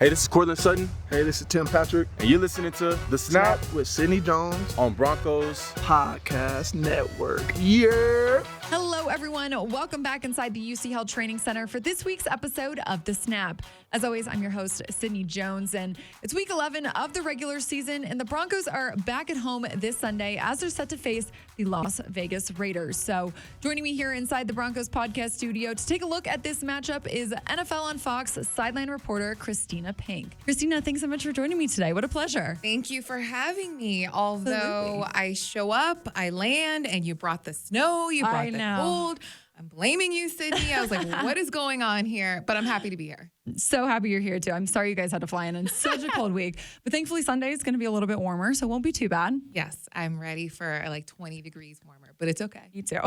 Hey, this is Cortland Sutton, Hey, this is Tim Patrick. and you're listening to The Snap with Sidney Jones on Broncos. Podcast Network. Yeah. Hello, everyone. Welcome back inside the UC Health Training Center for this week's episode of The Snap. As always, I'm your host, Sidney Jones, and it's week 11 of the regular season, and the Broncos are back at home this Sunday as they're set to face the Las Vegas Raiders. So joining me here inside the Broncos podcast studio to take a look at this matchup is NFL on Fox sideline reporter Kristina Pink. Kristina, thanks so much for joining me today. What a pleasure. Thank you for having me. Although I show up, I land, and you brought the snow, you brought the cold. I'm blaming you, Sydney. I was like, what is going on here? But I'm happy to be here. So happy you're here, too. I'm sorry you guys had to fly in such a cold week. But thankfully, Sunday is going to be a little bit warmer, so it won't be too bad. Yes, I'm ready for like 20 degrees warmer, but it's okay. Me too.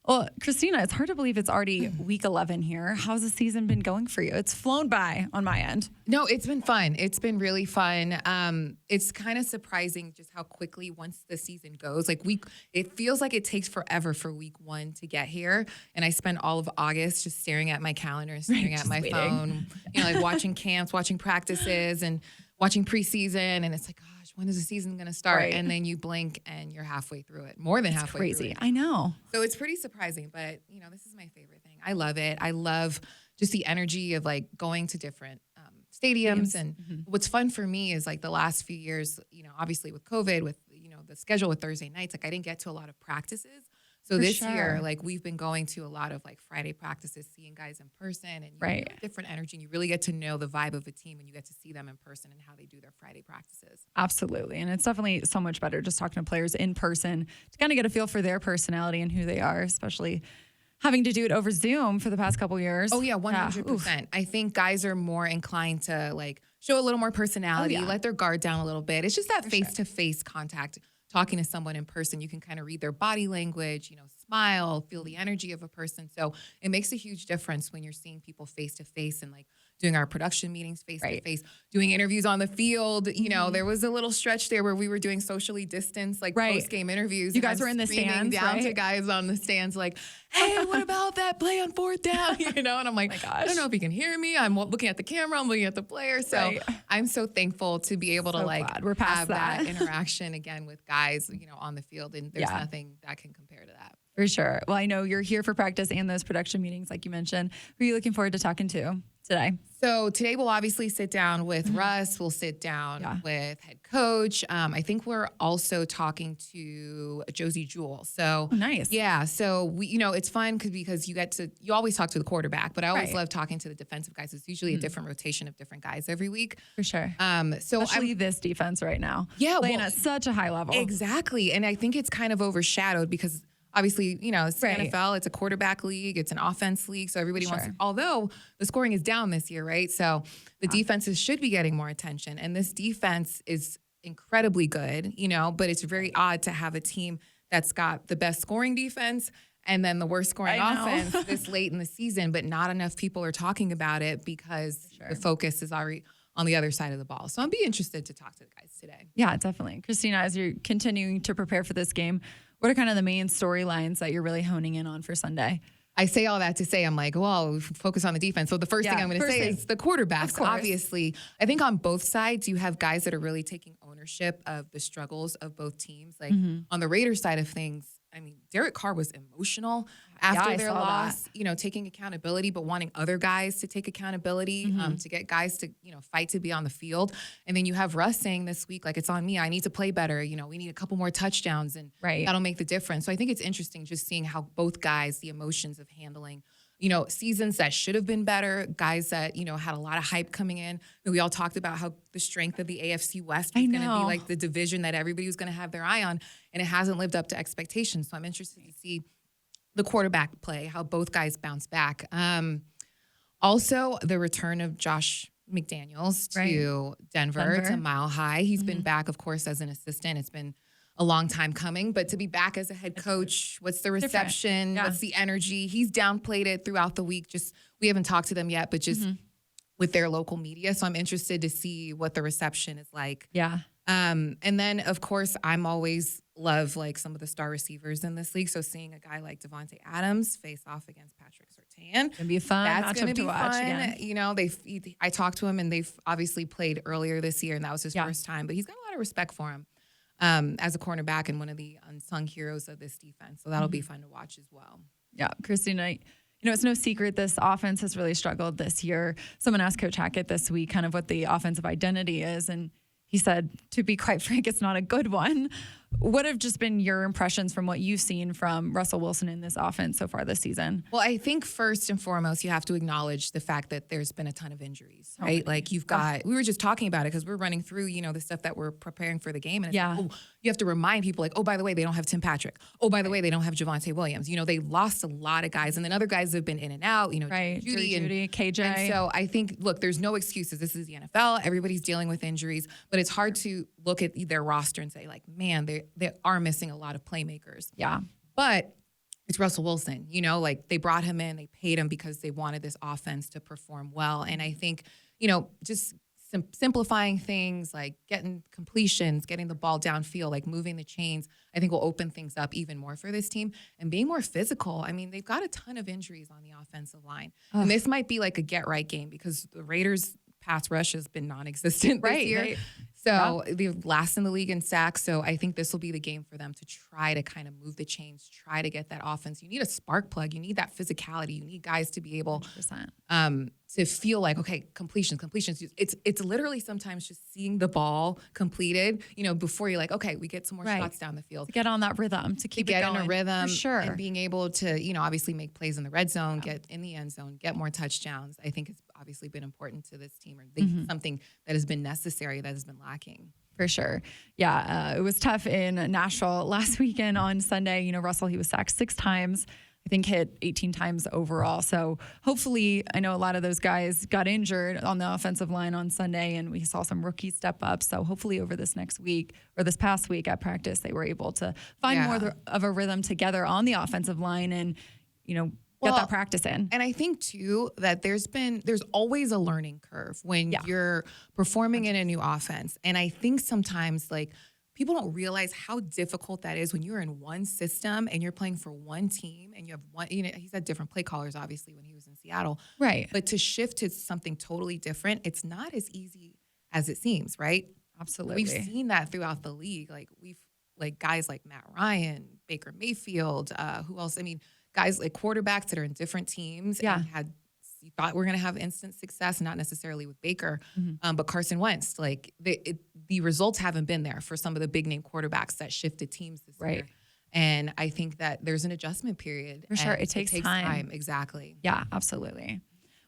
Well, Kristina, it's hard to believe it's already week 11 here. How's the season been going for you? It's flown by on my end. No, it's been fun. It's been really fun. It's kind of surprising just how quickly once the season goes. It feels like it takes forever for week one to get here. And I spent all of August just staring at my calendar and staring at my phone, like watching camps, watching practices, and watching preseason. And it's like, gosh, when is the season going to start? Right. And then you blink and you're halfway through it, more than halfway Crazy. through it. I know. So it's pretty surprising, but this is my favorite thing. I love it. I love just the energy of like going to different stadiums. And what's fun for me is like the last few years, obviously with COVID, with, the schedule with Thursday nights, like I didn't get to a lot of practices. So this year, like we've been going to a lot of like Friday practices, seeing guys in person, and you get different energy, and you really get to know the vibe of a team when you get to see them in person and how they do their Friday practices. Absolutely. And it's definitely so much better just talking to players in person to kind of get a feel for their personality and who they are, especially having to do it over Zoom for the past couple years. Oh, yeah, 100%. I think guys are more inclined to like show a little more personality, let their guard down a little bit. It's just that face-to-face contact. Talking to someone in person, you can kind of read their body language, smile, feel the energy of a person. So it makes a huge difference when you're seeing people face to face and like doing our production meetings face to face, doing interviews on the field. There was a little stretch there where we were doing socially distanced, like post-game interviews. You guys were in the stands, down to guys on the stands, like, hey, what about that play on fourth down? And I'm like, I don't know if you can hear me. I'm looking at the camera. I'm looking at the player. So I'm so thankful to be able to have that interaction again with guys, on the field. And there's nothing that can compare to that. For sure. Well, I know you're here for practice and those production meetings, like you mentioned. Who are you looking forward to talking to today? So today we'll obviously sit down with Russ. We'll sit down with head coach. I think we're also talking to Josie Jewell. So nice. Yeah. So we, it's fun because you always talk to the quarterback, but I always love talking to the defensive guys. It's usually a different rotation of different guys every week. For sure. So especially this defense right now. Yeah. Playing at such a high level. Exactly. And I think it's kind of overshadowed because obviously, it's the NFL, it's a quarterback league, it's an offense league, so everybody wants to, although the scoring is down this year, right? So the defenses should be getting more attention. And this defense is incredibly good, but it's very odd to have a team that's got the best scoring defense and then the worst scoring offense this late in the season, but not enough people are talking about it because the focus is already on the other side of the ball. So I'll be interested to talk to the guys today. Yeah, definitely. Kristina, as you're continuing to prepare for this game, what are kind of the main storylines that you're really honing in on for Sunday? I say all that to say, I'm like, well, focus on the defense. So the first thing I'm going to say is the quarterbacks. Obviously, I think on both sides, you have guys that are really taking ownership of the struggles of both teams. Like on the Raiders side of things, I mean, Derek Carr was emotional after their loss, taking accountability, but wanting other guys to take accountability, to get guys to, fight to be on the field. And then you have Russ saying this week, like, it's on me. I need to play better. We need a couple more touchdowns and that'll make the difference. So I think it's interesting just seeing how both guys, the emotions of handling, seasons that should have been better, guys that, had a lot of hype coming in. We all talked about how the strength of the AFC West is going to be like the division that everybody was going to have their eye on, and it hasn't lived up to expectations. So I'm interested to see the quarterback play, how both guys bounce back. Also, the return of Josh McDaniels to Denver, to Mile High. He's been back, of course, as an assistant. It's been a long time coming, but to be back as a head coach, what's the reception? What's the energy? He's downplayed it throughout the week. We haven't talked to them yet, but just with their local media. So I'm interested to see what the reception is like. Yeah. And then, of course, I'm always love like some of the star receivers in this league. So seeing a guy like Davante Adams face off against Pat Surtain. Gonna be a fun That's going to be watch fun. again. You know, I talked to him, and they've obviously played earlier this year, and that was his first time. But he's got a lot of respect for him as a cornerback and one of the unsung heroes of this defense. So that'll be fun to watch as well. Yeah, Kristina, it's no secret this offense has really struggled this year. Someone asked Coach Hackett this week kind of what the offensive identity is, and he said, to be quite frank, it's not a good one. What have just been your impressions from what you've seen from Russell Wilson in this offense so far this season? Well, I think first and foremost, you have to acknowledge the fact that there's been a ton of injuries, right? Like you've got, we were just talking about it because we're running through, the stuff that we're preparing for the game. And it's like, you have to remind people like, oh, by the way, they don't have Tim Patrick. Oh, by the way, they don't have Javonte Williams. They lost a lot of guys, and then other guys have been in and out, Judy, KJ. And so I think, look, there's no excuses. This is the NFL. Everybody's dealing with injuries, but it's hard to look at their roster and say like, man, they are missing a lot of playmakers. Yeah. But it's Russell Wilson, like they brought him in, they paid him because they wanted this offense to perform well. And I think, just simplifying things like getting completions, getting the ball downfield, like moving the chains, I think will open things up even more for this team and being more physical. I mean, they've got a ton of injuries on the offensive line. And this might be like a get right game because the Raiders pass rush has been non-existent this year. So they're last in the league in sacks. So I think this will be the game for them to try to kind of move the chains, try to get that offense. You need a spark plug. You need that physicality. You need guys to be able to feel like, okay, completions. It's literally sometimes just seeing the ball completed, before you're like, okay, we get some more shots down the field. To get on that rhythm, to keep it going. Get in a rhythm. For sure. And being able to, obviously make plays in the red zone, get in the end zone, get more touchdowns. I think it's obviously been important to this team, or something that has been necessary that has been lacking. For sure. Yeah, it was tough in Nashville last weekend on Sunday. Russell, he was sacked 6 times. I think hit 18 times overall. So hopefully, I know a lot of those guys got injured on the offensive line on Sunday, and we saw some rookies step up. So hopefully over this next week or this past week at practice, they were able to find more of a rhythm together on the offensive line and, get that practice in. And I think too that there's always a learning curve when you're performing in a new offense. And I think sometimes like people don't realize how difficult that is when you're in one system and you're playing for one team and you have one, he's had different play callers obviously when he was in Seattle. Right. But to shift to something totally different, it's not as easy as it seems, right? Absolutely. We've seen that throughout the league. Like guys like Matt Ryan, Baker Mayfield, who else? I mean, guys like quarterbacks that are in different teams and you thought we're going to have instant success, not necessarily with Baker, but Carson Wentz, like the results haven't been there for some of the big name quarterbacks that shifted teams this year. And I think that there's an adjustment period. For sure. It takes time. Exactly. Yeah, absolutely.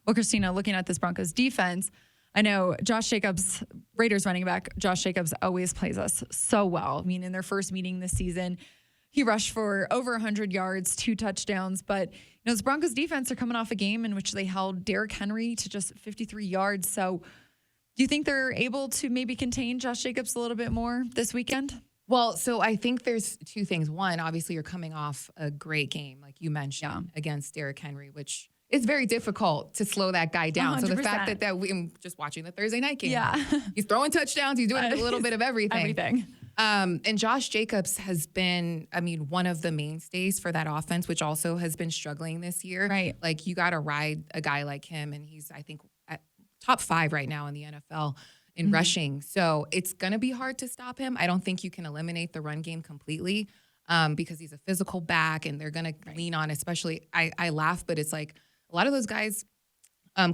Well, Kristina, looking at this Broncos defense, I know Josh Jacobs, Raiders running back, Josh Jacobs always plays us so well. I mean, in their first meeting this season, he rushed for over 100 yards, 2 touchdowns. But, this Broncos defense are coming off a game in which they held Derrick Henry to just 53 yards. So do you think they're able to maybe contain Josh Jacobs a little bit more this weekend? Well, so I think there's 2 things. One, obviously you're coming off a great game, like you mentioned, against Derrick Henry, which is very difficult to slow that guy down. 100%. So the fact that I'm just watching the Thursday night game. Yeah. He's throwing touchdowns. He's doing a little bit of everything. And Josh Jacobs has been, one of the mainstays for that offense, which also has been struggling this year. Right. Like you got to ride a guy like him, and he's, I think, at top 5 right now in the NFL in rushing. So it's going to be hard to stop him. I don't think you can eliminate the run game completely because he's a physical back, and they're going to lean on, especially, I laugh, but it's like a lot of those guys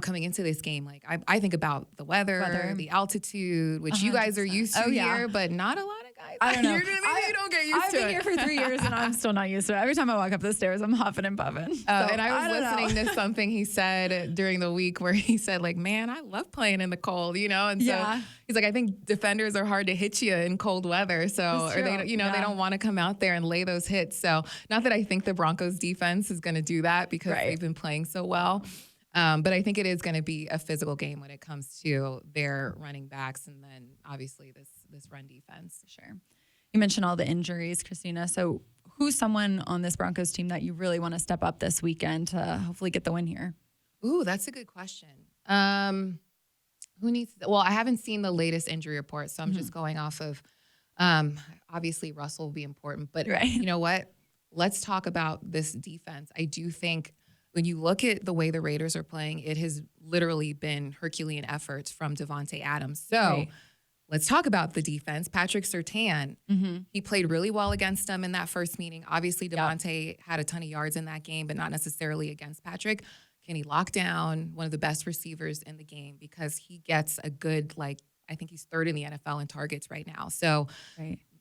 coming into this game, like I think about the weather, the altitude, which 100%. You guys are used to here, but not a lot of guys. I don't know. You don't get used to it. I've been here for 3 years and I'm still not used to it. Every time I walk up the stairs, I'm huffing and puffing. And I was listening to something he said during the week where he said, like, man, I love playing in the cold, And so he's like, I think defenders are hard to hit you in cold weather. So, or they, they don't want to come out there and lay those hits. So not that I think the Broncos defense is going to do that because they've been playing so well. But I think it is going to be a physical game when it comes to their running backs and then obviously this run defense. Sure. You mentioned all the injuries, Kristina. So who's someone on this Broncos team that you really want to step up this weekend to hopefully get the win here? Ooh, that's a good question. Who needs? Well, I haven't seen the latest injury report, so I'm just going off of. Obviously, Russell will be important, but you know what? Let's talk about this defense. I do think when you look at the way the Raiders are playing, it has literally been Herculean efforts from Davante Adams. So let's talk about the defense. Patrick Surtain, he played really well against them in that first meeting. Obviously, Davante had a ton of yards in that game, but not necessarily against Patrick. Can he lock down one of the best receivers in the game? Because he gets a good, I think he's third in the NFL in targets right now. So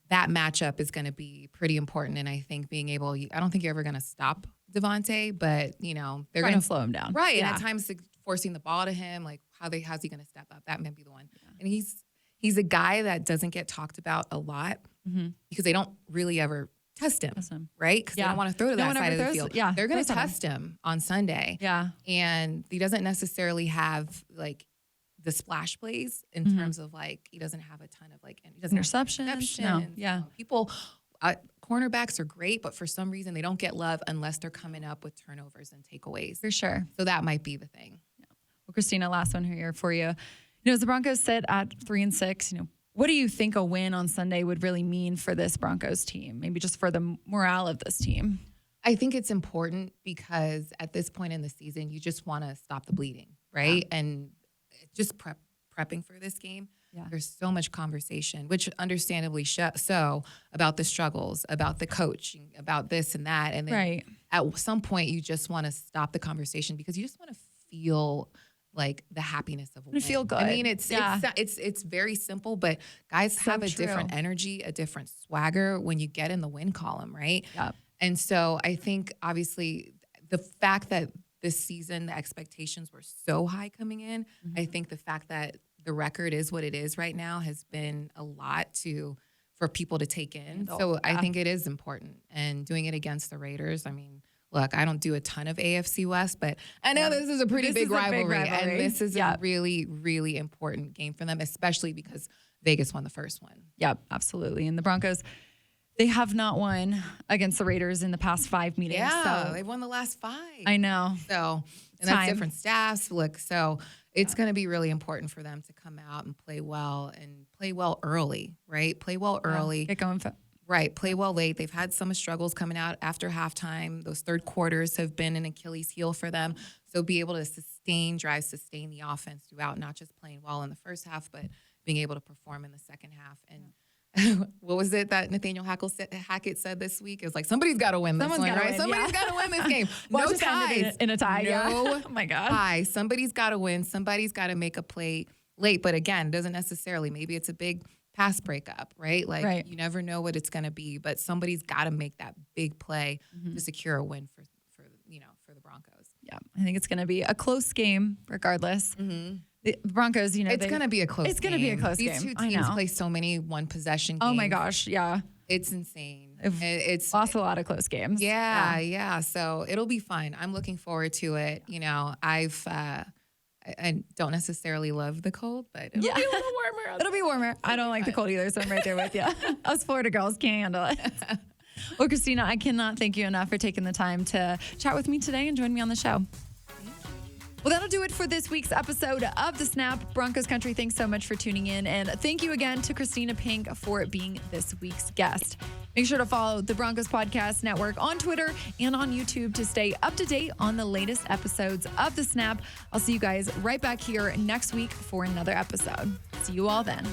that matchup is going to be pretty important. And I think being able, I don't think you're ever going to stop Davante, but they're going to slow him down. Right. Yeah. And at times forcing the ball to him, how's he going to step up? That might be the one. Yeah. And he's a guy that doesn't get talked about a lot because they don't really ever test him. Right. Because they don't want to throw to that side of the field. Yeah. They're going to test him on Sunday. Yeah. And he doesn't necessarily have the splash plays in terms of he doesn't have a ton of he doesn't interceptions. No. Yeah. People, cornerbacks are great, but for some reason they don't get love unless they're coming up with turnovers and takeaways. For sure. So that might be the thing. Yeah. Well, Kristina, last one here for you. As the Broncos sit at 3-6, what do you think a win on Sunday would really mean for this Broncos team? Maybe just for the morale of this team. I think it's important because at this point in the season, you just want to stop the bleeding, right? Yeah. And just prepping for this game. Yeah. There's so much conversation, which understandably so, about the struggles, about the coaching, about this and that. And then at some point, you just want to stop the conversation because you just want to feel the happiness of a win. Feel good. I mean, it's very simple, but guys have a different energy, a different swagger when you get in the win column, right? Yeah. And so I think, obviously, the fact that this season, the expectations were so high coming in, I think the fact that the record is what it is right now has been a lot for people to take in. So I think it is important. And doing it against the Raiders, I mean, look, I don't do a ton of AFC West, but I know this is a pretty big rivalry. And this is a really, really important game for them, especially because Vegas won the first one. Yep, absolutely. And the Broncos, they have not won against the Raiders in the past 5 meetings. Yeah, so they've won the last 5. I know. So, and that's different staffs. Look, so it's going to be really important for them to come out and play well early, right? Play well early. Get going. Right, play well late. They've had some struggles coming out after halftime. Those third quarters have been an Achilles heel for them. So be able to sustain the offense throughout, not just playing well in the first half, but being able to perform in the second half. And what was it that Nathaniel Hackett said this week? It was somebody's got to win this one, right? Somebody's got to win this game. No ties. In a tie. No oh, my God. Tie. Somebody's got to win. Somebody's got to make a play late. But again, doesn't necessarily. Maybe it's a big pass breakup, right? You never know what it's going to be, but somebody's got to make that big play to secure a win for the Broncos. Yeah, I think it's going to be a close game regardless. The Broncos, it's going to be a close game. It's going to be a close game. These two teams play so many one-possession games. Oh, my gosh, yeah. It's insane. It's lost a lot of close games. Yeah. So it'll be fun. I'm looking forward to it. I don't necessarily love the cold, but it'll be a little warmer. It'll be warmer. I don't like the cold either, so I'm right there with you. Us Florida girls can't handle it. Well, Kristina, I cannot thank you enough for taking the time to chat with me today and join me on the show. Well, that'll do it for this week's episode of The Snap. Broncos Country, thanks so much for tuning in. And thank you again to Kristina Pink for being this week's guest. Make sure to follow the Broncos Podcast Network on Twitter and on YouTube to stay up to date on the latest episodes of The Snap. I'll see you guys right back here next week for another episode. See you all then.